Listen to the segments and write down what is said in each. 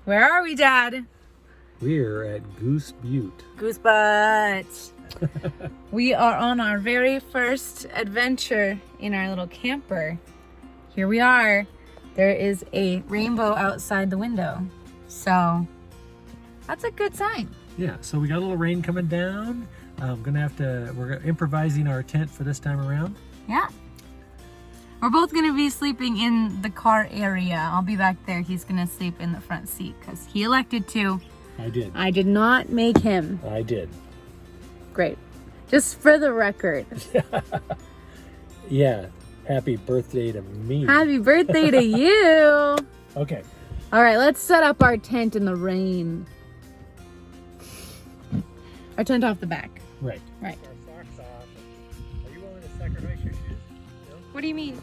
Where are we, Dad? We're at Goose Butte. Goose Butte. We are on our very first adventure in our little camper. Here we are. There is a rainbow outside the window. So that's a good sign. Yeah, so we got a little rain coming down. We're improvising our tent for this time around. Yeah. We're both gonna be sleeping in the car area. I'll be back there. He's gonna sleep in the front seat because he elected to. I did. I did not make him. I did. Great. Just for the record. Yeah. Happy birthday to me. Happy birthday to you. Okay. All right, let's set up our tent in the rain. Our tent off the back. Right. Right. Our socks off. Are you willing to sacrifice your shoes? No? What do you mean?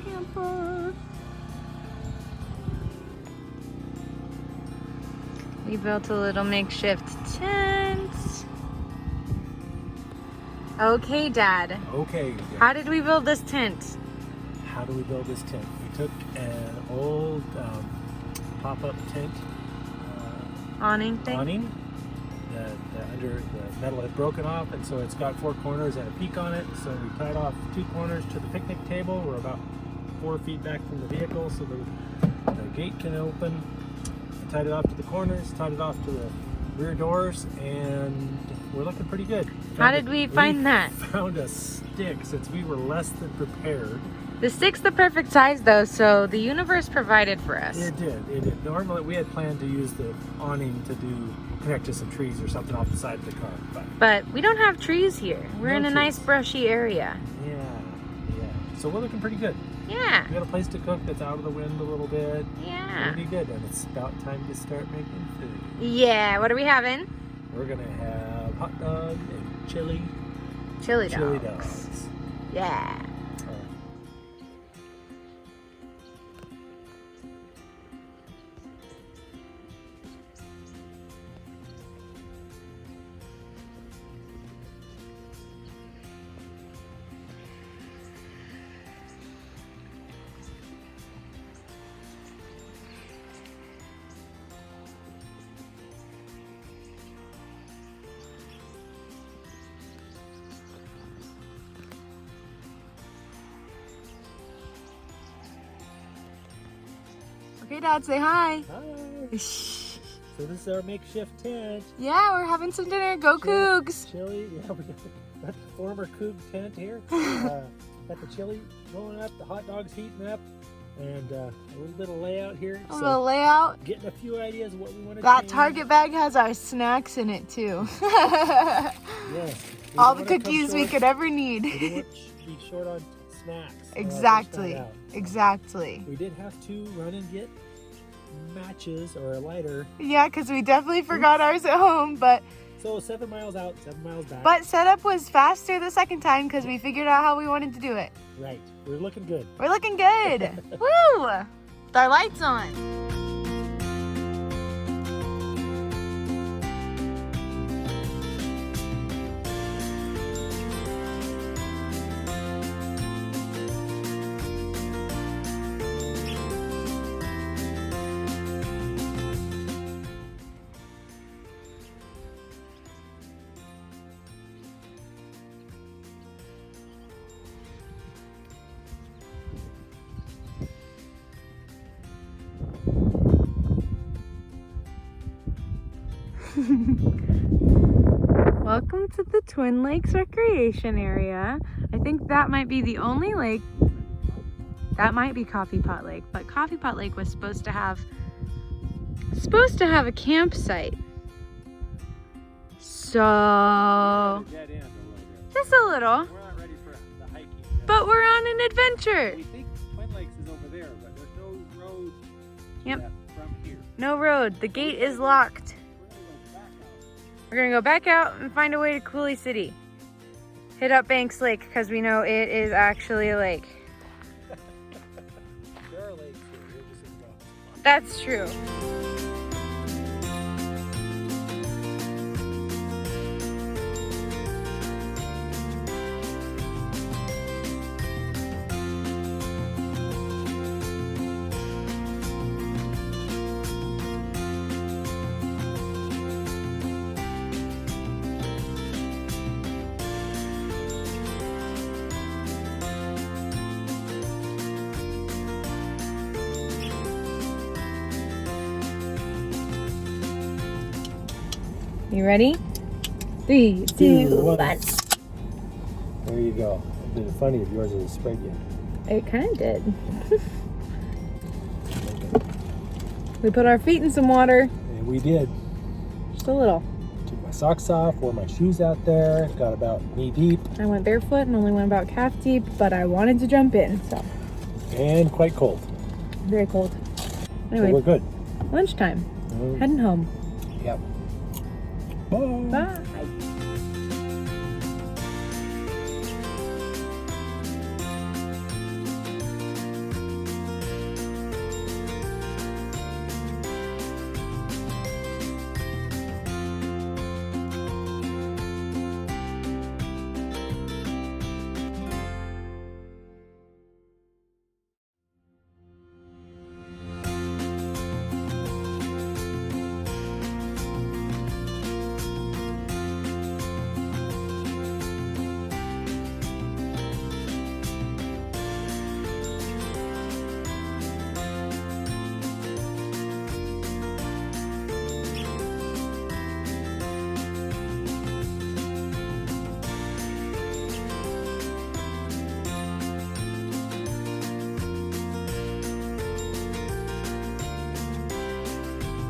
Camper. We built a little makeshift tent. Okay, Dad. Okay. How did we build this tent? How do we build this tent? We took an old pop-up tent Awning thing? awning. The metal had broken off, and so it's got 4 corners and a peak on it. So we tied off 2 corners to the picnic table. We're about 4 feet back from the vehicle, so the gate can open. I tied it off to the corners, tied it off to the rear doors, and we're looking pretty good. How did we find that? Found a stick since we were less than prepared. The stick's the perfect size though, so the universe provided for us. It did. Normally we had planned to use the awning to connect to some trees or something off the side of the car. But we don't have trees here. We're No in a trees. nice brushy area. Yeah. So we're looking pretty good. Yeah. We got a place to cook that's out of the wind a little bit. Yeah. Pretty good, and it's about time to start making food. Yeah. What are we having? We're gonna have hot dog and chili Chili dogs. dogs. Yeah. Okay, Dad, say hi. Hi. So this is our makeshift tent. Yeah, we're having some dinner. Go Cougs. Chili. Yeah, we got the former Coug tent here. Got the chili going up, the hot dogs heating up, and a little bit of layout here. A little layout. Getting a few ideas of what we want to That change. Target bag has our snacks in it too. Yes. All the cookies we could ever need. We didn't want to be short on snacks. Exactly. Exactly. We did have to run and get matches or a lighter. Yeah, because we definitely forgot ours at home, but So 7 miles out, 7 miles back. But setup was faster the second time because we figured out how we wanted to do it. Right. We're looking good. We're looking good. Woo! With our lights on. Welcome to the Twin Lakes Recreation Area. I think that might be the only lake. That might be Coffee Pot Lake, but Coffee Pot Lake was supposed to have a campsite. So just a little. We're not ready for the hiking. But we're on an adventure. We think Twin Lakes is over there, but there's no road Yep. from here. No road. The gate is locked. We're gonna go back out and find a way to Cooley City. Hit up Banks Lake because we know it is actually a lake. There are lakes here. We're just in the- That's true. You ready? 3, 2, 1. There you go. It'd be funny if yours isn't sprayed yet. It kind of did. We put our feet in some water. And we did. Just a little. Took my socks off, wore my shoes out there, got about knee deep. I went barefoot and only went about calf deep, but I wanted to jump in, so. And quite cold. Very cold. So Anyway, we're good. lunchtime. Heading home. Yep. Bye. Bye.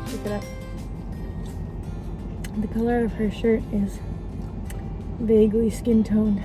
Check it out. The color of her shirt is vaguely skin toned.